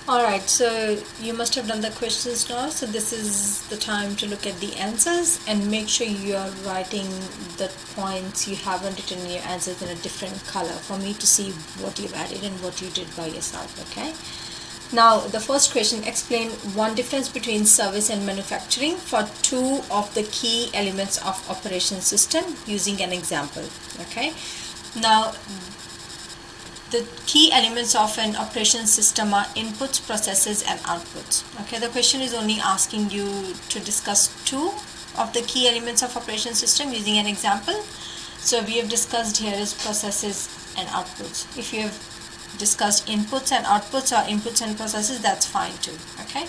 Alright, so you must have done the questions now, so this is the time to look at the answers and make sure you are writing the points you haven't written your answers in a different color for me to see what you've added and what you did by yourself, okay? Now, the first question, explain one difference between service and manufacturing for two of the key elements of operation system using an example, okay? Now, the key elements of an operation system are inputs, processes, and outputs. Okay, the question is only asking you to discuss two of the key elements of operation system using an example. So we have discussed here is processes and outputs. If you have discussed inputs and outputs or inputs and processes, that's fine too. Okay.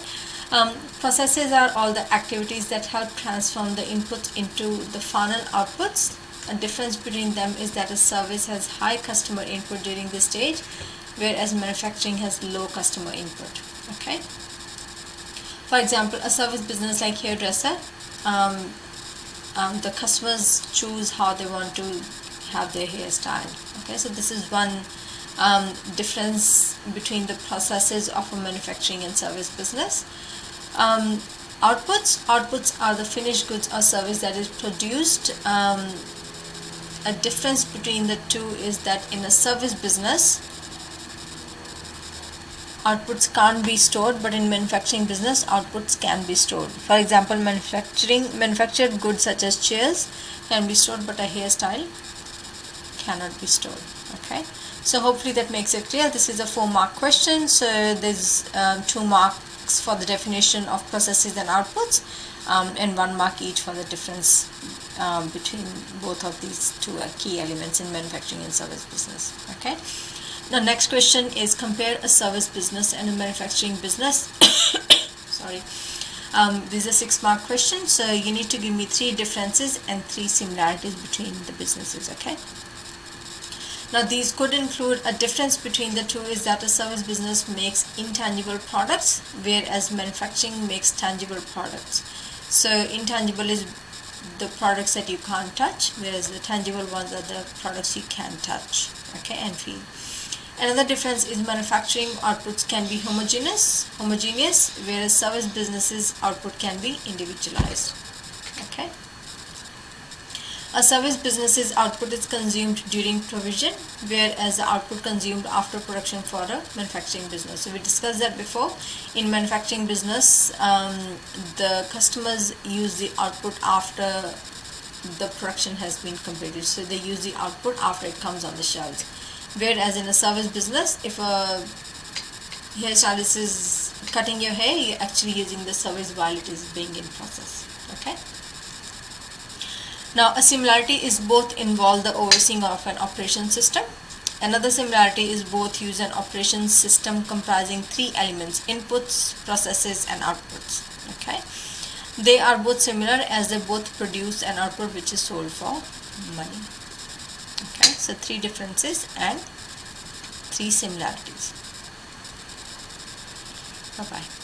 Processes are all the activities that help transform the inputs into the final outputs. A difference between them is that a service has high customer input during this stage, whereas manufacturing has low customer input. Okay. For example, a service business like hairdresser, the customers choose how they want to have their hairstyle. Okay, so this is one difference between the processes of a manufacturing and service business. Outputs are the finished goods or service that is produced. A difference between the two is that in a service business, outputs can't be stored, but in manufacturing business, outputs can be stored. For example, manufactured goods such as chairs can be stored, but a hairstyle cannot be stored. Okay, so hopefully that makes it clear. This is a 4-mark question, so there's 2 marks for the definition of processes and outputs, and 1 mark each for the difference between both of these two key elements in manufacturing and service business. Okay. The next question is compare a service business and a manufacturing business. Sorry. These are 6-mark questions, so you need to give me 3 differences and 3 similarities between the businesses. Okay. Now these could include a difference between the two is that a service business makes intangible products, whereas manufacturing makes tangible products. So intangible is the products that you can't touch, whereas the tangible ones are the products you can touch, okay, and feel. Another difference is manufacturing outputs can be homogeneous, whereas service businesses output can be individualized. Okay. A service business's output is consumed during provision, whereas the output consumed after production for a manufacturing business. So we discussed that before. In manufacturing business, the customers use the output after the production has been completed. So they use the output after it comes on the shelves. Whereas in a service business, if a hairstylist is cutting your hair, you're actually using the service while it is being in process. Okay. Now, a similarity is both involve the overseeing of an operation system. Another similarity is both use an operation system comprising 3 elements: inputs, processes, and outputs. Okay, they are both similar as they both produce an output which is sold for money. Okay, so 3 differences and 3 similarities. Bye bye.